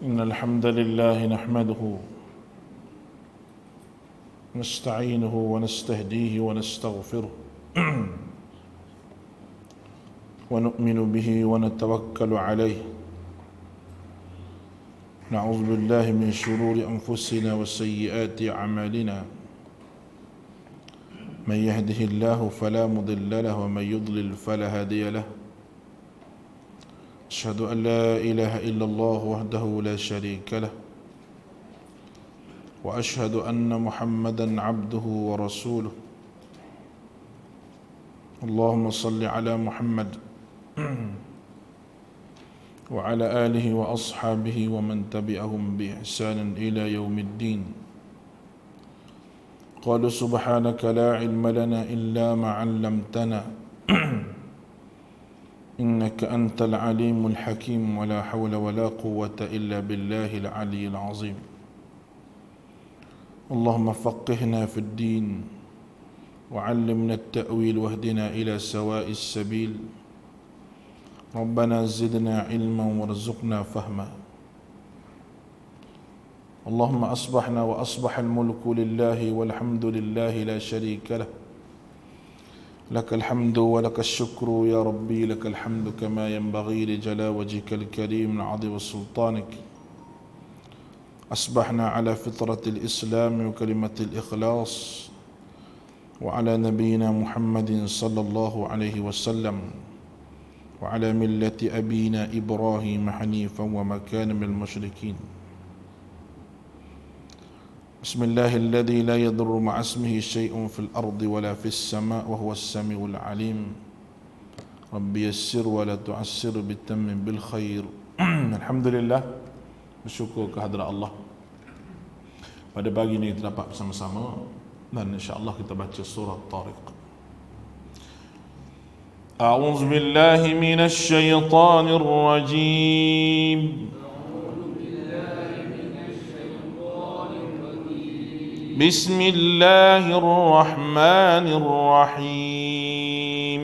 إن الحمد لله نحمده نستعينه ونستهديه ونستغفره ونؤمن به ونتوكل عليه نعوذ بالله من شرور أنفسنا وسيئات أعمالنا من يهده الله فلا مضل له ومن يضلل فلا هادي له أشهد أن لا إله إلا الله وحده لا شريك له وأشهد أن محمدا عبده ورسوله اللهم صل على محمد وعلى آله وأصحابه ومن تبعهم بإحسان إلى يوم الدين قالوا سبحانك لا علم لنا إلا ما علمتنا إنك أنت العليم الحكيم ولا حول ولا قوة إلا بالله العلي العظيم اللهم فقهنا في الدين وعلمنا التأويل واهدنا إلى سواء السبيل ربنا زدنا علما وارزقنا فهما اللهم أصبحنا وأصبح الملك لله والحمد لله لا شريك له لك الحمد ولك الشكر يا ربي لك الحمد كما ينبغي لجلال وجهك الكريم العظيم وسلطانك أصبحنا على فطرة الإسلام وكلمة الإخلاص وعلى نبينا محمد صلى الله عليه وسلم وعلى ملة أبينا إبراهيم حنيفا وما كان من المشركين بسم الله الذي لا يضر مع اسمه شيء في الأرض ولا في السماء وهو السميع العليم رب يسر ولا تعسر بالتم بالخير Alhamdulillah, bersyukur kehadrat Allah. Pada pagi ini kita dapat bersama-sama dan insya-Allah kita baca surah Tariq. A'udzu billahi minasy syaithanir rajim. بسم الله الرحمن الرحيم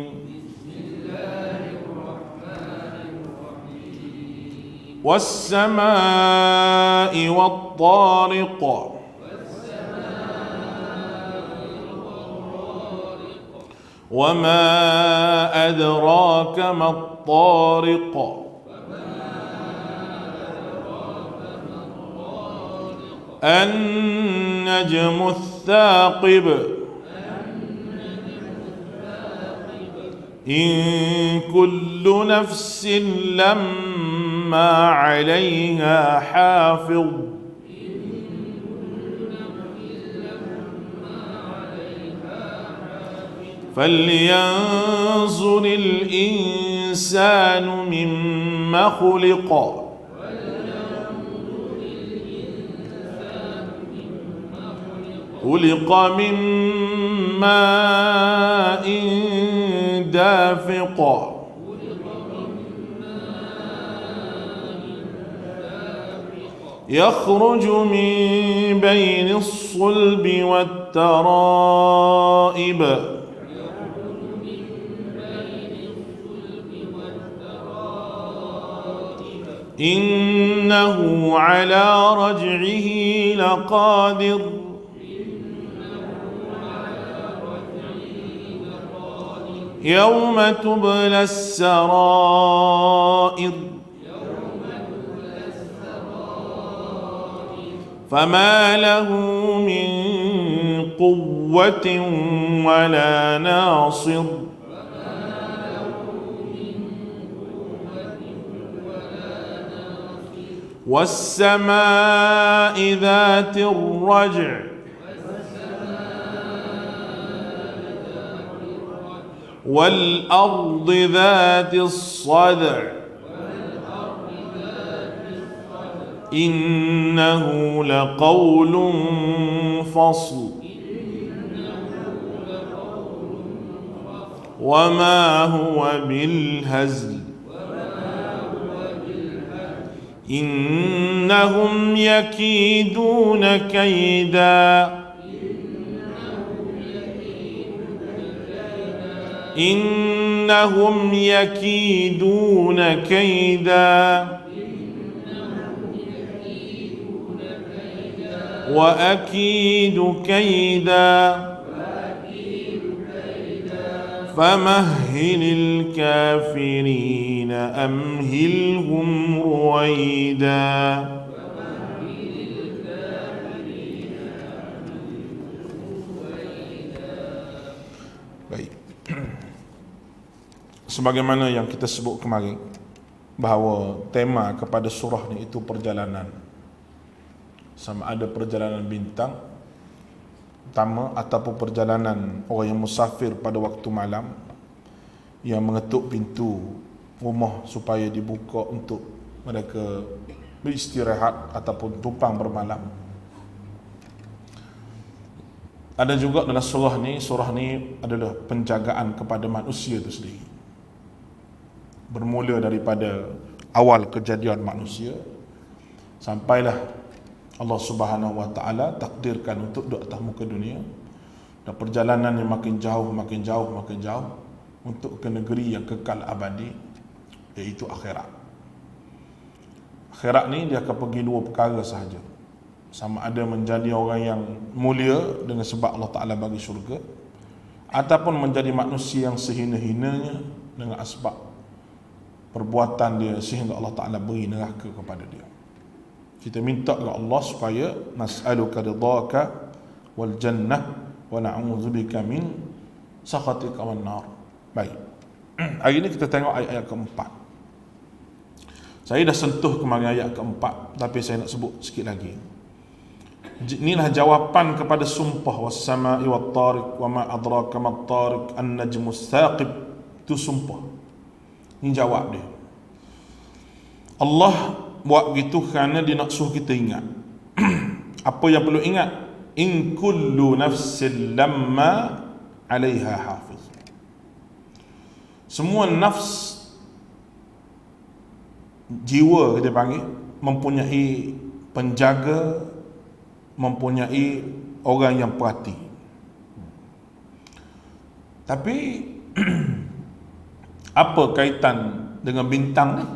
والسماء والطارق وما أدراك ما الطارق النجم الثاقب إن كل نفس لما عليها حافظ فلينظر الإنسان مما خلق خلق من ماء دافق يخرج من بين الصلب والترائب إنه على رجعه لقادر يوم تبلى السرائر فما له من قوة ولا ناصر والسماء ذات الرجع والأرض ذات الصدع إنه لقول فصل وما هو بالهزل إنهم يكيدون كيدا إنهم يكيدون كيدا وأكيد كيدا فمهل الكافرين أمهلهم رويدا. Baik. Sebagaimana yang kita sebut kemarin, bahawa tema kepada surah ni itu perjalanan. Sama ada perjalanan bintang utama ataupun perjalanan orang yang musafir pada waktu malam yang mengetuk pintu rumah supaya dibuka untuk mereka beristirahat ataupun tumpang bermalam. Ada juga dalam surah ni adalah penjagaan kepada manusia itu sendiri. Bermula daripada awal kejadian manusia sampailah Allah Subhanahu wa taala takdirkan untuk duduk atas muka dunia, dan perjalanan yang makin jauh untuk ke negeri yang kekal abadi, iaitu akhirat. Akhirat ni dia akan pergi dua perkara sahaja. Sama ada menjadi orang yang mulia dengan sebab Allah Ta'ala bagi syurga, ataupun menjadi manusia yang sehina-hinanya dengan asbab perbuatan dia sehingga Allah Ta'ala beri neraka kepada dia. Kita minta kepada Allah supaya nas'aluka ridhaka wal jannah wa na'udzubika min sakhatika wan nar. Baik. Hari ini kita tengok ayat-ayat keempat. Saya dah sentuh kemarin ayat keempat, tapi saya nak sebut sikit lagi. Inilah jawapan kepada sumpah was-sama'i wat-tariq wa ma adraka mat-tariq an-najmus thaqib. Itu sumpah. Ini jawab dia. Allah buat begitu kerana dia nak suruh kita ingat. Apa yang perlu ingat? In kullu nafsin lamma 'alaiha hafiz. Semua nafs, jiwa kita panggil, mempunyai penjaga, mempunyai orang yang perhati. Tapi apa kaitan dengan bintang ni?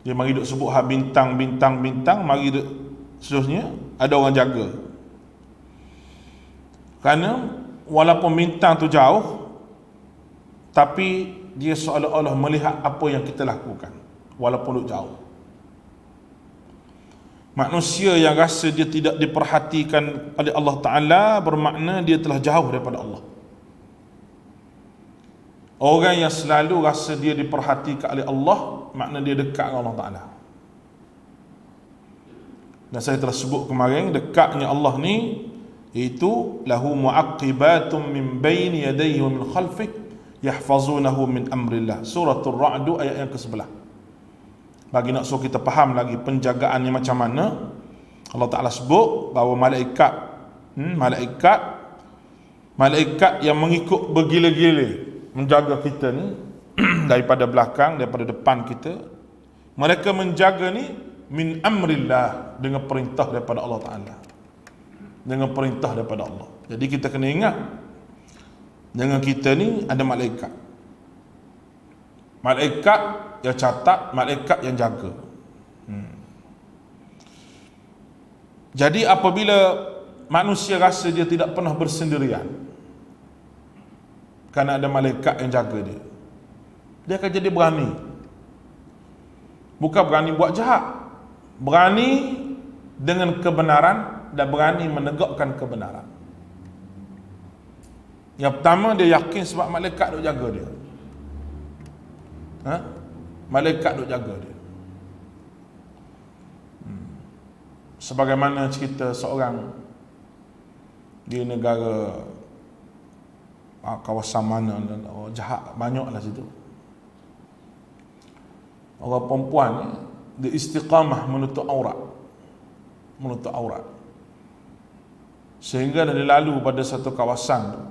Dia mari duk sebut bintang, mari duk seterusnya ada orang jaga. Kerana walaupun bintang tu jauh, tapi dia seolah-olah melihat apa yang kita lakukan walaupun duk jauh. Manusia yang rasa dia tidak diperhatikan oleh Allah Ta'ala bermakna dia telah jauh daripada Allah. Orang yang selalu rasa dia diperhatikan oleh Allah, makna dia dekat dengan Allah Ta'ala. Dan saya telah sebut kemarin, dekatnya Allah ni iaitu lahu mu'aqibatum min baini yadayhi wa min khalfih yahfazunahu min amrillah. Suratul Ra'd ayat yang ke-11. Bagi nak suruh kita faham lagi penjagaannya macam mana, Allah Ta'ala sebut bahawa malaikat yang mengikut bergila-gila menjaga kita ni daripada belakang, daripada depan kita. Mereka menjaga ni min amrillah, dengan perintah daripada Allah Ta'ala, dengan perintah daripada Allah. Jadi kita kena ingat, dengan kita ni ada malaikat yang catat, malaikat yang jaga. Jadi apabila manusia rasa dia tidak pernah bersendirian kerana ada malaikat yang jaga dia, dia akan jadi berani. Bukan berani buat jahat, berani dengan kebenaran dan berani menegakkan kebenaran. Yang pertama, dia yakin sebab malaikat duk jaga dia. Malaikat duk jaga dia. Sebagaimana cerita seorang di negara kawasan mana, jahat banyaklah situ. Orang perempuan ni, dia istiqamah menutup aurat, sehingga dia lalu pada satu kawasan tu,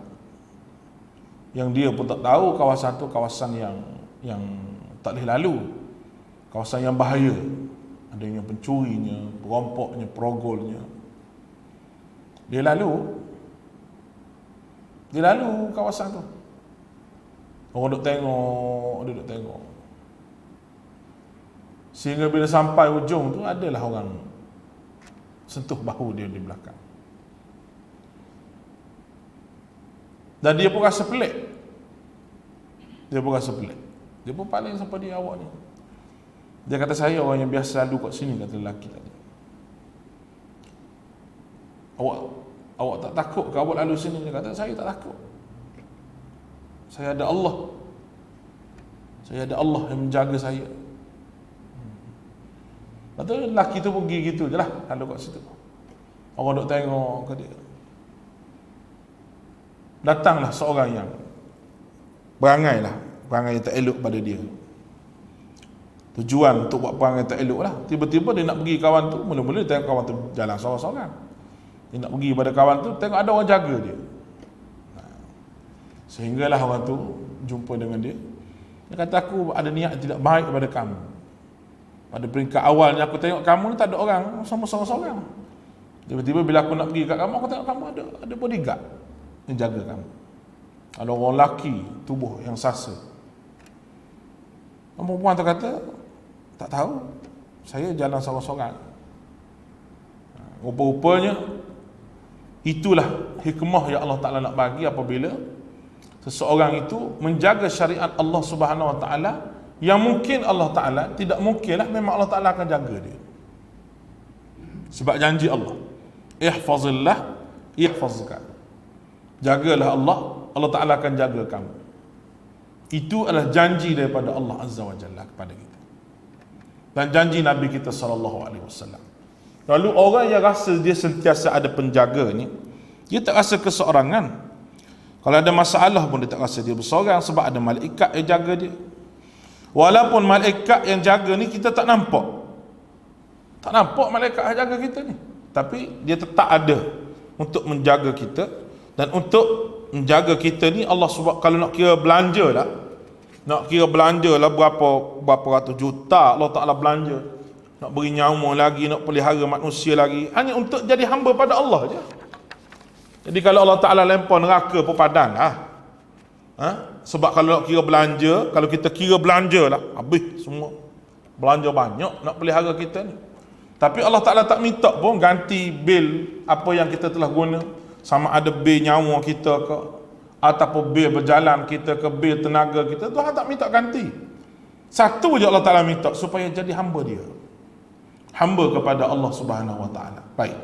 yang dia pun tak tahu kawasan tu kawasan yang tak boleh lalu, kawasan yang bahaya, adanya pencurinya, perampoknya, perogolnya. Dia lalu kawasan tu. Orang duk tengok. Sehingga bila sampai ujung tu, adalah orang sentuh bahu dia di belakang. Dan dia pun rasa pelik. Dia pun paling sampai dia, awak ni. Dia kata, saya orang yang biasa lalu kat sini, kata lelaki tadi. Awak tak takut ke awak lalu sini? Dia kata, saya tak takut. Saya ada Allah. Saya ada Allah yang menjaga saya. Lepas tu lelaki tu pergi gitu je lah, lalu kat situ. Orang duk tengok ke dia. Datanglah seorang yang berangai yang tak elok pada dia. Tujuan untuk buat perangai tak elok lah. Tiba-tiba dia nak pergi kawan tu, mula-mula dia tengok kawan tu jalan seorang-seorang. Dia nak pergi pada kawan tu, tengok ada orang jaga dia. Sehinggalah orang tu jumpa dengan dia. Dia kata, aku ada niat tidak baik kepada kamu. Pada peringkat awalnya aku tengok kamu ni tak ada orang, sama seorang-seorang. Tiba-tiba bila aku nak pergi kat kamu, aku tengok kamu ada bodyguard yang jaga kamu. Ada orang lelaki, tubuh yang sasa. Perempuan tu kata, tak tahu, saya jalan seorang-seorang. Rupa-rupanya itulah hikmah yang Allah Ta'ala nak bagi apabila seseorang itu menjaga syariat Allah Subhanahu Wa Ta'ala, yang mungkin Allah Ta'ala, tidak mungkinlah, memang Allah Ta'ala akan jaga dia. Sebab janji Allah, ihfazillah yahfazka. Jagalah Allah, Allah Ta'ala akan jaga kamu. Itu adalah janji daripada Allah Azza wa Jalla kepada kita, dan janji Nabi kita SAW. Lalu orang yang rasa dia sentiasa ada penjaga ni, dia tak rasa keseorangan. Kalau ada masalah pun dia tak rasa dia berseorang, sebab ada malaikat yang jaga dia. Walaupun malaikat yang jaga ni kita tak nampak malaikat yang jaga kita ni, tapi dia tetap ada untuk menjaga kita. Dan untuk menjaga kita ni, Allah subhanahu, kalau nak kira belanja lah berapa ratus juta Allah Ta'ala belanja, nak beri nyawa lagi, nak pelihara manusia lagi, hanya untuk jadi hamba pada Allah je. Jadi kalau Allah Ta'ala lempar neraka pun padan lah. Sebab kalau nak kira belanja, kalau kita kira belanja lah, habis semua. Belanja banyak nak pelihara kita ni. Tapi Allah Ta'ala tak minta pun ganti bil apa yang kita telah guna, sama ada bil nyawa kita ke, ataupun bil berjalan kita ke, bil tenaga kita, Tuhan tak minta ganti. Satu je Allah Ta'ala minta, supaya jadi hamba dia, hamba kepada Allah Subhanahu Wa Ta'ala. Baik.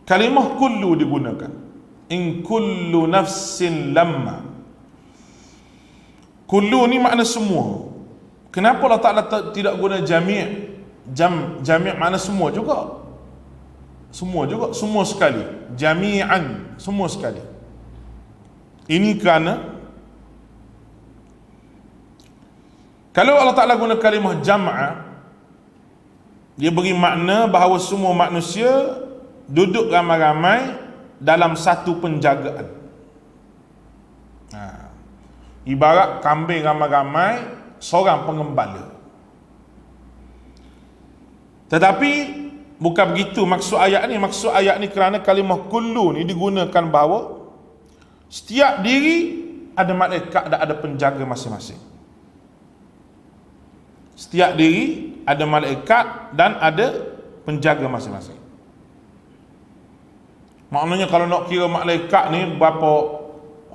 Kalimah kullu digunakan. In kullu nafsin lamma. Kullu ni makna semua. Kenapa Allah Ta'ala tidak guna jami'? Jami' makna semua juga. Semua sekali. Jami'an, semua sekali. Ini kerana kalau Allah Ta'ala guna kalimah jam'a, dia beri makna bahawa semua manusia duduk ramai-ramai dalam satu penjagaan. Ibarat kambing ramai-ramai, seorang pengembala. Tetapi bukan begitu maksud ayat ni. Maksud ayat ni kerana kalimah kullu ni digunakan bahawa setiap diri ada malaikat dan ada penjaga masing-masing. Setiap diri ada malaikat dan ada penjaga masing-masing. Maknanya kalau nak kira malaikat ni berapa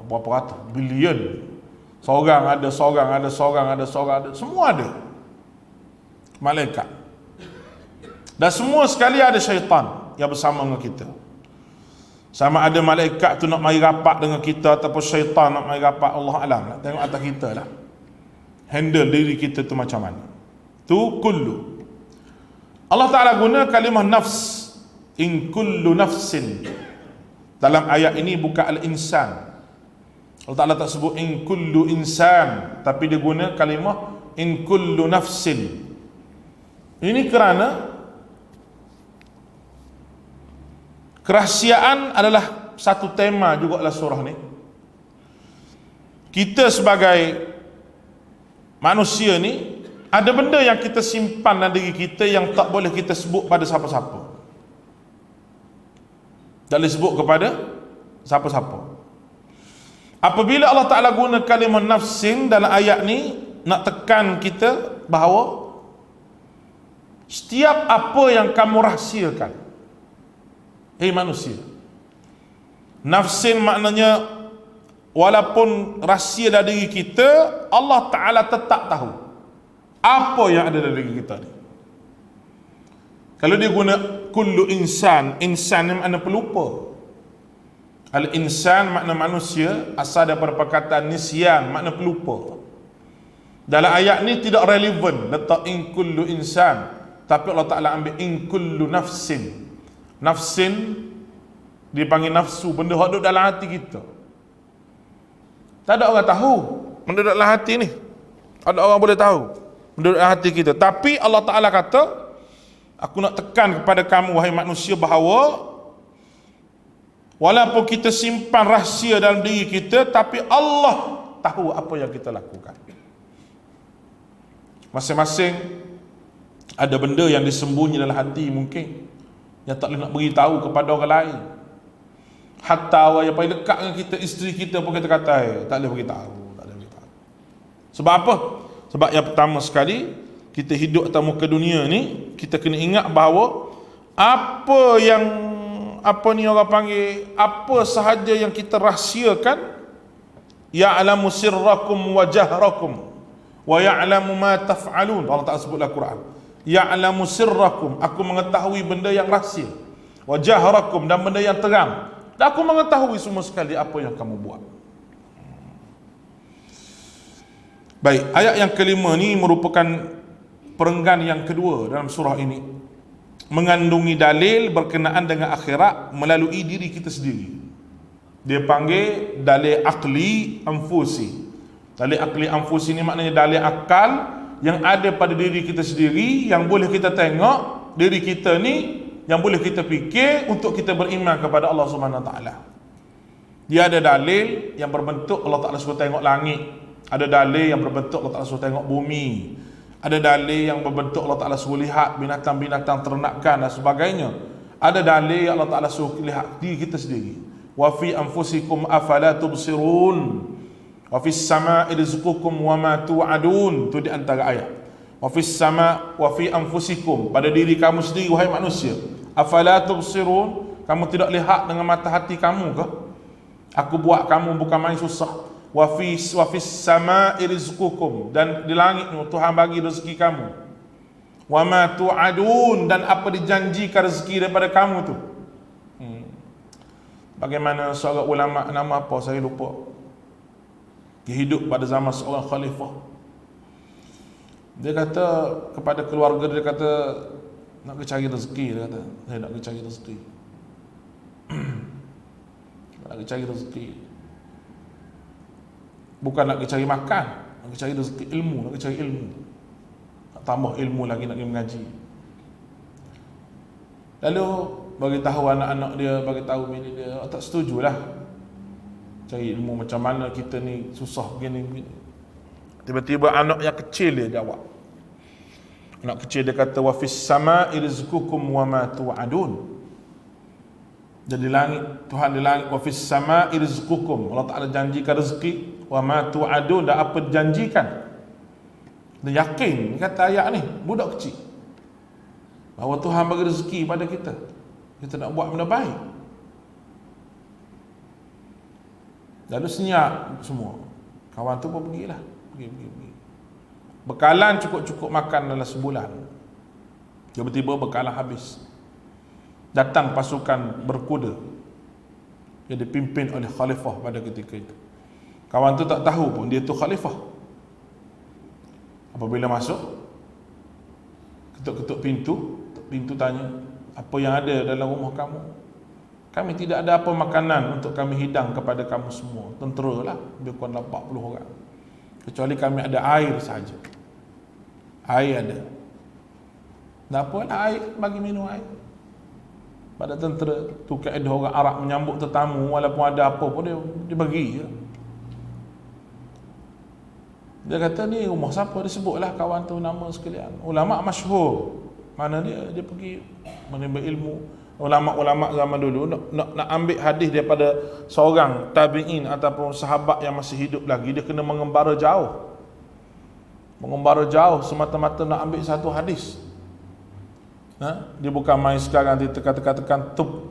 ratus bilion. Seorang ada, semua ada malaikat. Dan semua sekali ada syaitan yang bersama dengan kita. Sama ada malaikat tu nak mari rapat dengan kita, ataupun syaitan nak mari rapat, Allah alam lah. Tengok atas kita lah, handle diri kita tu macam mana. Tu kullu. Allah Ta'ala guna kalimah nafs. In kullu nafsin. Dalam ayat ini bukan al-insan. Allah Ta'ala tak sebut in kullu insan, tapi dia guna kalimah in kullu nafsin. Ini kerana kerahsiaan adalah satu tema juga dalam surah ni. Kita sebagai manusia ni, ada benda yang kita simpan dalam diri kita yang tak boleh kita sebut pada siapa-siapa. Tak boleh sebut kepada siapa-siapa. Apabila Allah Ta'ala guna kalimah nafsin dalam ayat ni, nak tekan kita bahawa Setiap apa yang kamu rahsiakan, manusia. Nafsin maknanya walaupun rahsia dari diri kita, Allah Ta'ala tetap tahu apa yang ada dalam diri kita ni. Kalau dia guna kullu insan, insan ni makna pelupa. Al-insan makna manusia, asal daripada perkataan nisyan, makna pelupa. Dalam ayat ni tidak relevan letak in kullu insan, tapi Allah Ta'ala ambil in kullu nafsin. Nafsin dipanggil nafsu, benda yang duduk dalam hati kita. Tak ada orang tahu benda duduk dalam hati ni. Ada orang boleh tahu benda duduk dalam hati kita. Tapi Allah Ta'ala kata, aku nak tekan kepada kamu wahai manusia bahawa walaupun kita simpan rahsia dalam diri kita, tapi Allah tahu apa yang kita lakukan. Masing-masing ada benda yang disembunyi dalam hati mungkin, yang tak boleh nak beritahu kepada orang lain. Hatta orang yang paling dekat dengan kita, isteri kita pun kita kata, tak boleh beritahu, tak boleh beritahu. Sebab apa? Sebab yang pertama sekali, kita hidup atas muka dunia ni, kita kena ingat bahawa apa yang orang panggil, apa sahaja yang kita rahsiakan, ya'lamu sirrakum wa jahrakum wa ya'lamu ma taf'alun. Allah Ta'ala sebut dalam Quran, ya'lamu sirrakum, aku mengetahui benda yang rahsia, wa jahrakum, dan benda yang terang, dan aku mengetahui semua sekali apa yang kamu buat. Baik, ayat yang kelima ni merupakan perenggan yang kedua dalam surah ini, mengandungi dalil berkenaan dengan akhirat melalui diri kita sendiri. Dia panggil dalil akli anfusi. Dalil akli anfusi ni maknanya dalil akal yang ada pada diri kita sendiri, yang boleh kita tengok diri kita ni, yang boleh kita fikir untuk kita beriman kepada Allah Subhanahu Wa Taala. Dia ada dalil yang berbentuk Allah Ta'ala suruh tengok langit, ada dalil yang berbentuk Allah Ta'ala suruh tengok bumi, ada dalil yang berbentuk Allah Ta'ala suruh lihat binatang-binatang ternakan dan sebagainya. Ada dalil yang Allah Ta'ala suruh lihat diri kita sendiri. Wa fi anfusikum afala tubsirun wa fis sama'i rizqukum wa ma tu'adun. Itu di antara ayat. Wa fis sama' wa fi anfusikum, pada diri kamu sendiri wahai manusia. Afala tubsirun, kamu tidak lihat dengan mata hati kamu ke? Aku buat kamu bukan main susah. Wa fis sama'i rizqukum, dan di langit Tuhan bagi rezeki kamu. Wa ma tu'adun, dan apa dijanjikan rezeki daripada kamu tu. Bagaimana seorang ulama, nama apa saya lupa, dia hidup pada zaman seorang khalifah. Dia kata kepada keluarga dia, kata nak pergi cari rezeki. Dia kata, saya nak pergi cari rezeki. Nak pergi cari rezeki, bukan nak pergi cari makan, nak pergi cari rezeki ilmu, nak pergi cari ilmu, nak tambah ilmu lagi, nak pergi mengaji. Lalu bagi tahu anak-anak dia, bagi tahu bini dia, tak setujulah cari ilmu macam mana, kita ni susah begini. Tiba-tiba anak yang kecil dia jawab. Anak kecil dia kata, wa fis sama'i rizqukum wa ma tu'adun. Jadi langit, Tuhan di langit, wa fis sama'i rizqukum, Allah Ta'ala janjikan rezeki, wa ma tu'adun, dan apa dijanjikan. Dia yakin, kata ayat ni, budak kecil, bahawa Tuhan bagi rezeki pada kita. Kita nak buat benda baik. Lalu senyap semua. Kawan tu pun pergilah, pergi. Bekalan cukup-cukup makan dalam sebulan. Tiba-tiba bekalan habis. Datang pasukan berkuda yang dipimpin oleh khalifah pada ketika itu. Kawan tu tak tahu pun dia tu khalifah. Apabila masuk, ketuk-ketuk pintu tanya, apa yang ada dalam rumah kamu? Kami tidak ada apa makanan untuk kami hidang kepada kamu semua. Tentera lah, lebih kurang 40 orang. Kecuali kami ada air saja. Air ada. Tak apalah, air, bagi minum air. Pada tentera tu, kaedah orang Arab menyambut tetamu, walaupun ada apa pun dia bagi je. Dia kata, ni rumah siapa? Dia sebutlah kawan tu nama sekalian. Ulama masyhur. Mana dia pergi menimba ilmu. Ulama-ulama zaman dulu nak ambil hadis daripada seorang tabi'in ataupun sahabat yang masih hidup lagi, dia kena mengembara jauh. Mengembara jauh semata-mata nak ambil satu hadis. Dia bukan main sekarang dia tekan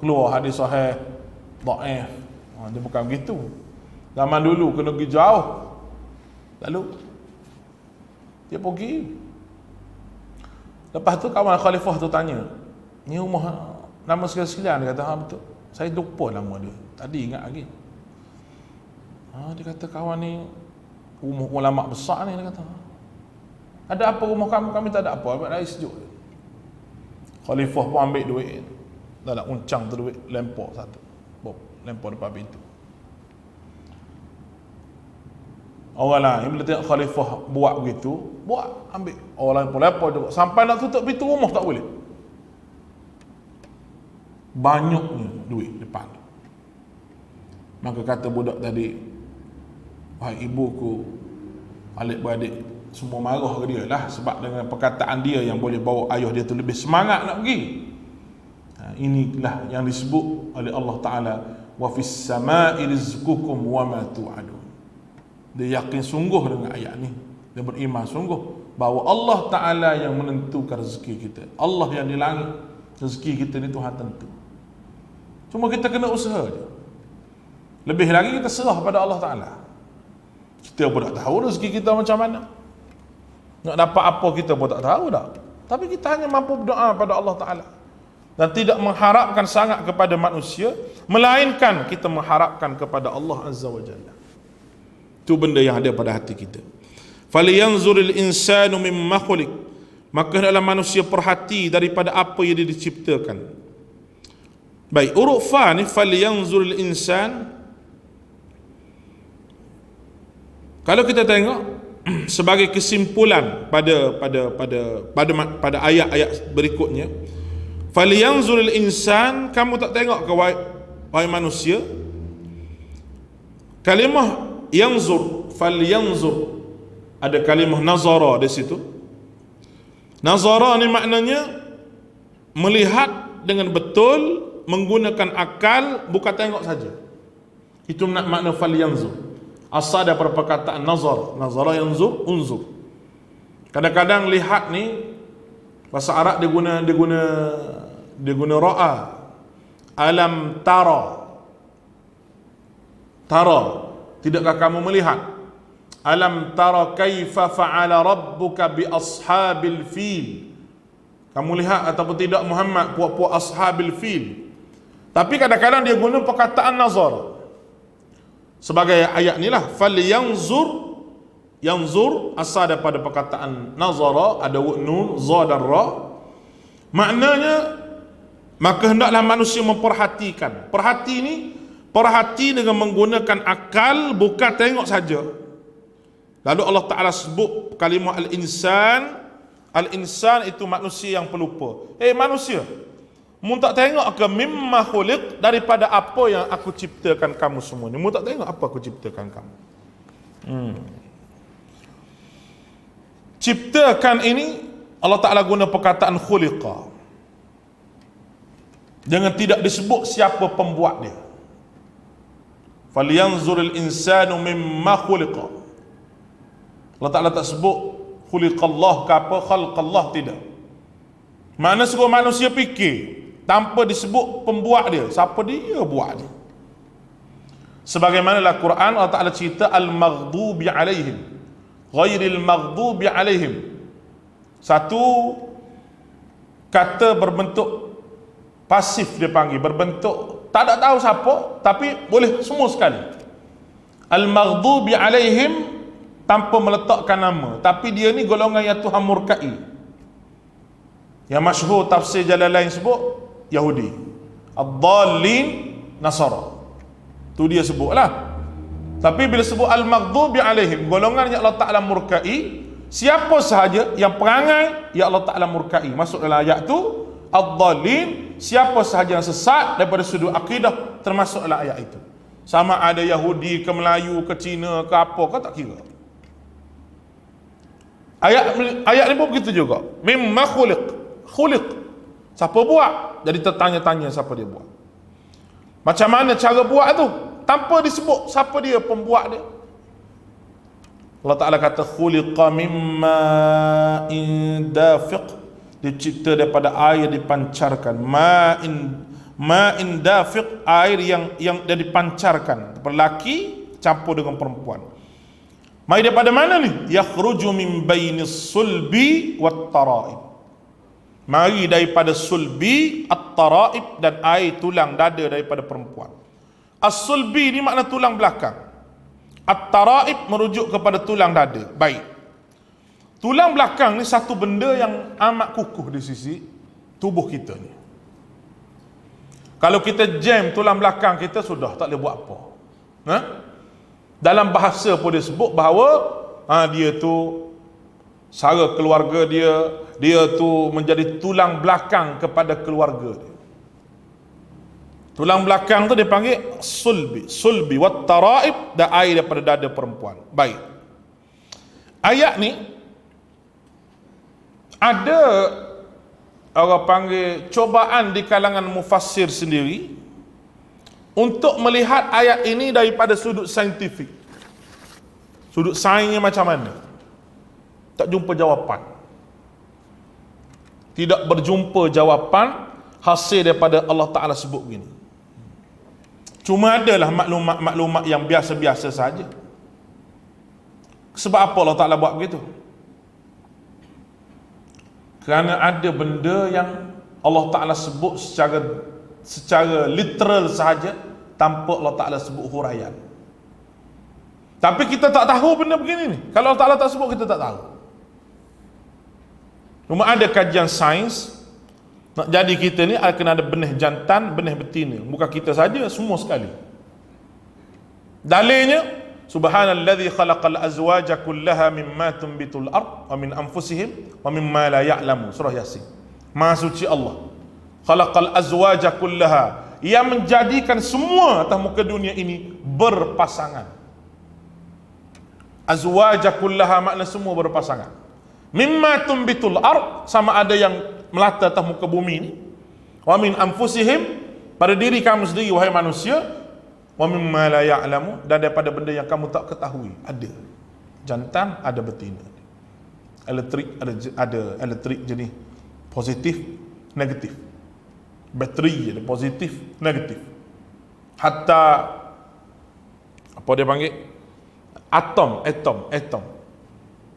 keluar hadis sahih dhaif. Dia bukan begitu. Zaman dulu kena pergi jauh. Lalu dia pergi. Lepas tu kawan khalifah tu tanya, ni rumah nama sekalian. Dia kata, betul. Saya lupa nama dia. Tadi ingat lagi. Dia kata, kawan ni rumah ulama besar ni. Dia kata, ada apa rumah kamu? Kami tak ada apa. Ambil air sejuk. Khalifah pun ambil duit. Dah nak uncang tu duit. Lempar satu. Lempar depan pintu. Orang lain bila tengok khalifah buat begitu, ambil. Orang lain pun lempar juga. Sampai nak tutup pintu rumah tak boleh. Banyaknya duit depan. Maka kata budak tadi, wahai ibuku, adik-beradik semua marah ke dia lah, sebab dengan perkataan dia yang boleh bawa ayah dia tu lebih semangat nak pergi. Inilah yang disebut oleh Allah Ta'ala, wa fis sama'i rizqukum wa ma tu'adun. Dia yakin sungguh dengan ayat ni. Dia beriman sungguh bahawa Allah Ta'ala yang menentukan rezeki kita. Allah yang di langit, rezeki kita ni Tuhan tentu. Cuma kita kena usaha je. Lebih lagi kita serah pada Allah Ta'ala. Kita pun tak tahu rezeki kita macam mana. Nak dapat apa kita pun tak tahu dah. Tapi kita hanya mampu berdoa pada Allah Ta'ala. Dan tidak mengharapkan sangat kepada manusia, melainkan kita mengharapkan kepada Allah Azza wa Jalla. Itu benda yang ada pada hati kita. Falyanzuril insanu mimma khuliq. Maka hendaklah manusia perhati daripada apa yang dia diciptakan. Baik, huruf fa ni falyanzuril insan. Kalau kita tengok sebagai kesimpulan pada ayat-ayat berikutnya, falyanzuril insan, kamu tak tengok ke wahai manusia? Kalimah yanzur, falyanzur, ada kalimah nazara di situ. Nazara ni maknanya melihat dengan betul, menggunakan akal, bukan tengok saja. Itu makna falyanzur. Asal daripada perkataan nazar. Nazara yanzur, unzur. Kadang-kadang lihat ni bahasa Arab dia guna ra'a. Alam tara. Tara, tidakkah kamu melihat? Alam tara kaifa fa'ala rabbuka bi ashabil fil. Kamu lihat ataupun tidak Muhammad puak-puak ashabil fil? Tapi kadang-kadang dia guna perkataan nazar. Sebagai ayat ni lah, falyanzur, yanzur asal daripada perkataan nazara, ada nun, za dan ra. Maknanya, maka hendaklah manusia memperhatikan. Perhati dengan menggunakan akal, bukan tengok saja. Lalu Allah Ta'ala sebut kalimah al-insan. Al-insan itu manusia yang pelupa. Manusia, mu tak tengok ke mimma khuliq, daripada apa yang aku ciptakan kamu semua ni? Mu tak tengok apa aku ciptakan kamu? Ciptakan ini Allah Ta'ala guna perkataan khuliqa, jangan tidak disebut siapa pembuat dia. Falyanzuril insanu mimma khuliqa. Allah Ta'ala tak sebut khuliqallah ke apa, khalqallah, tidak. Mana suruh manusia fikir tanpa disebut pembuat dia. Siapa dia buat ni? Sebagaimana Al-Quran Allah Ta'ala cerita al-maghdubi alaihim, ghairil maghdubi alaihim. Satu kata berbentuk pasif dia panggil, berbentuk tak ada tahu siapa, tapi boleh semua sekali. Al-maghdubi alaihim tanpa meletakkan nama, tapi dia ni golongan yang Tuhan murkai. Yang masyhur tafsir Jalalain sebut Yahudi, ad-dallin Nasara, tu dia sebutlah. Tapi bila sebut al-maghdubi alaihim, golongan yang Allah Ta'ala murkai, siapa sahaja yang perangai yang Allah Ta'ala murkai. Masuk dalam ayat tu ad-dallin, siapa sahaja yang sesat daripada sudut akidah, termasuk dalam ayat itu. Sama ada Yahudi ke Melayu ke Cina ke apa, kau tak kira. Ayat ni pun begitu juga. Mimma khuliq, siapa buat? Jadi tertanya-tanya siapa dia buat. Macam mana cara buat tu? Tanpa disebut siapa dia pembuat dia. Allah Ta'ala kata khuliqa mimma dafiq. dicipta daripada air dipancarkan, ma'in dafiq, air yang dipancarkan, lelaki campur dengan perempuan. Mai daripada mana ni? Yakhruju min bainis sulbi wat tara'ib. Mari daripada sulbi, at-tara'ib, dan air tulang dada daripada perempuan. As-sulbi ni makna tulang belakang. At-tara'ib merujuk kepada tulang dada. Baik. Tulang belakang ni satu benda yang amat kukuh di sisi tubuh kita ni. Kalau kita jam tulang belakang kita, sudah tak boleh buat apa. Dalam bahasa pun dia sebut bahawa dia tu sara keluarga dia tu menjadi tulang belakang kepada keluarga dia. Tulang belakang tu dia panggil sulbi wat tara'ib, dan air daripada dada perempuan. Baik. Ayat ni ada orang panggil cobaan di kalangan mufassir sendiri untuk melihat ayat ini daripada sudut saintifik. Sudut sainsnya macam mana? Tak jumpa jawapan. Tidak berjumpa jawapan hasil daripada Allah Ta'ala sebut begini. Cuma adalah maklumat-maklumat yang biasa-biasa saja. Sebab apa Allah Ta'ala buat begitu? Kerana ada benda yang Allah Ta'ala sebut secara literal sahaja, tanpa Allah Ta'ala sebut huraian. Tapi kita tak tahu benda begini ni. Kalau Allah Ta'ala tak sebut, kita tak tahu. Cuma ada kajian sains, nak jadi kita ni kena ada benih jantan, benih betina. Bukan kita saja, semua sekali. Dalilnya, Subhanalladzi khalaqal azwaja kullaha mimma tunbitul ard wa min anfusihim wa mimma la ya'lamu. Surah Yasin. Maha suci Allah. Khalaqal azwaja kullaha, yang menjadikan semua atas muka dunia ini berpasangan. Azwaja kullaha makna semua berpasangan. Mimma tunbitul ard, sama ada yang melata atas muka bumi ini. Wa min anfusihim, pada diri kamu sendiri wahai manusia. Wa mimma la ya'lamu, dan daripada benda yang kamu tak ketahui. Ada jantan, ada betina. Ada elektrik jenis positif, negatif. Bateri ada positif, negatif. Hatta apa dia panggil? Atom.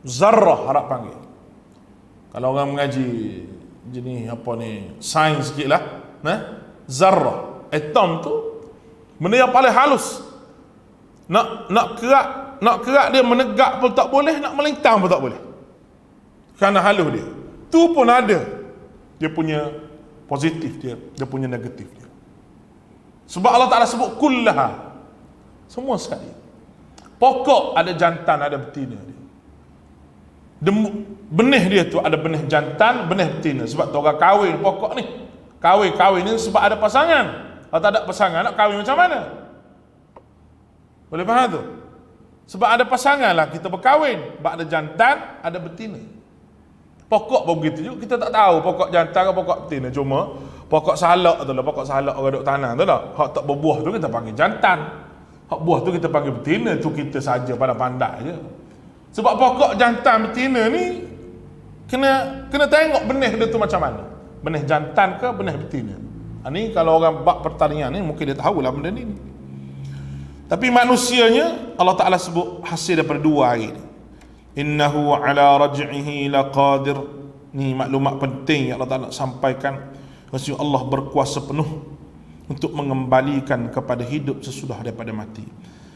Zarrah harap panggil. Kalau orang mengaji jenis apa ni, sains sikit lah, zarrah, atom tu benda yang paling halus. Nak kerak dia menegak pun tak boleh, nak melintang pun tak boleh, kerana halus dia. Tu pun ada dia punya positif dia punya negatif dia. Sebab Allah Ta'ala sebut kullaha, semua sekali. Pokok ada jantan, ada betina dia. Benih dia tu ada benih jantan, benih betina. Sebab tu orang kahwin pokok ni. Kahwin ni sebab ada pasangan. Kalau tak ada pasangan, nak kahwin macam mana? Boleh faham tu? Sebab ada pasangan lah kita berkahwin. Sebab ada jantan, ada betina. Pokok pun begitu juga. Kita tak tahu pokok jantan ke pokok betina. Cuma pokok salak tu lah, pokok salak orang duduk tanah tu lah. Hak tak berbuah tu kita panggil jantan. Hak buah tu kita panggil betina. Tu kita saja pandai-pandai je. Sebab pokok jantan betina ni kena tengok benih dia tu macam mana. Benih jantan ke benih betina. Ni kalau orang bab pertanian ni mungkin dia tahulah benda ni. Tapi manusianya Allah Ta'ala sebut hasil daripada dua air. Innahu ala raj'ihi laqadir. Ni maklumat penting yang Allah Ta'ala sampaikan. Maksudnya Allah berkuasa penuh untuk mengembalikan kepada hidup sesudah daripada mati.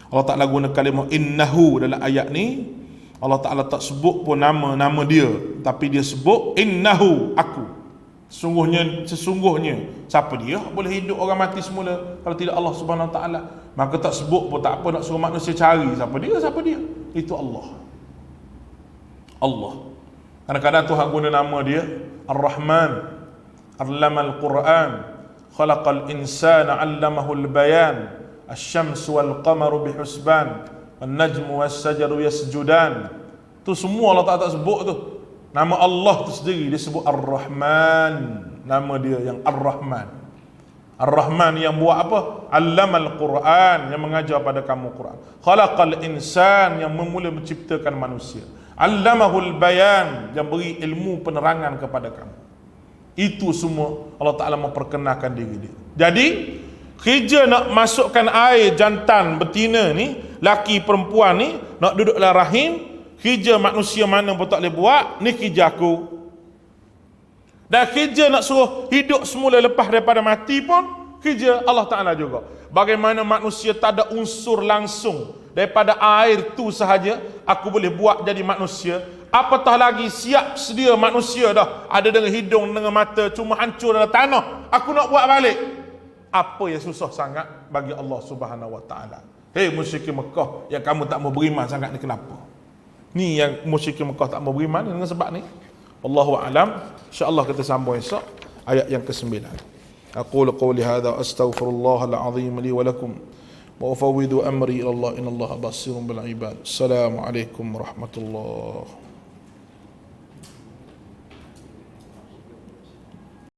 Allah Ta'ala guna kalimah innahu dalam ayat ni. Allah Ta'ala tak sebut pun nama dia, tapi dia sebut innahu, aku. Sesungguhnya siapa dia boleh hidup orang mati semula kalau tidak Allah Subhanahu Wa Ta'ala? Maka tak sebut pun tak apa, nak suruh manusia cari siapa dia. Itu Allah. Kadang-kadang Tuhan guna nama dia Ar-Rahman, Allamal Quran, Khalaqal insana 'allamahul bayan, Asy-syamsu wal qamaru bihusban, An-najmu was-sajaru yasjudan. Tu semua Allah tak sebut tu. Nama Allah tu sendiri dia sebut Ar-Rahman. Nama dia yang Ar-Rahman. Ar-Rahman yang buat apa? Allamal Quran, yang mengajar pada kamu Quran. Khalaqal insan, yang memula menciptakan manusia. Allamahul bayan, yang beri ilmu penerangan kepada kamu. Itu semua Allah Ta'ala memperkenalkan diri dia. Jadi kerja nak masukkan air jantan betina ni, laki perempuan ni nak duduk dalam rahim, kerja manusia mana pun tak boleh buat, ni kerja aku. Dan kerja nak suruh hidup semula lepas daripada mati pun kerja Allah Ta'ala juga. Bagaimana manusia tak ada unsur langsung daripada air tu sahaja aku boleh buat jadi manusia, apatah lagi siap sedia manusia dah, ada dengan hidung, dengan mata, cuma hancur dalam tanah, aku nak buat balik. Apa yang susah sangat bagi Allah Subhanahu Wa Ta'ala? Hei musyrikin Mekah yang kamu tak mau beriman sangat ni, kenapa? Ni yang musyrikin Mekah tak mau beriman dengan sebab ni. Wallahu a'lam. InsyaAllah kita sambung esok ayat yang ke-9. Aqulu qawli hadha astaghfirullahal azim li wa lakum wa ufawwidu amri ila Allah innallaha basirun bil ibad. Assalamualaikum warahmatullahi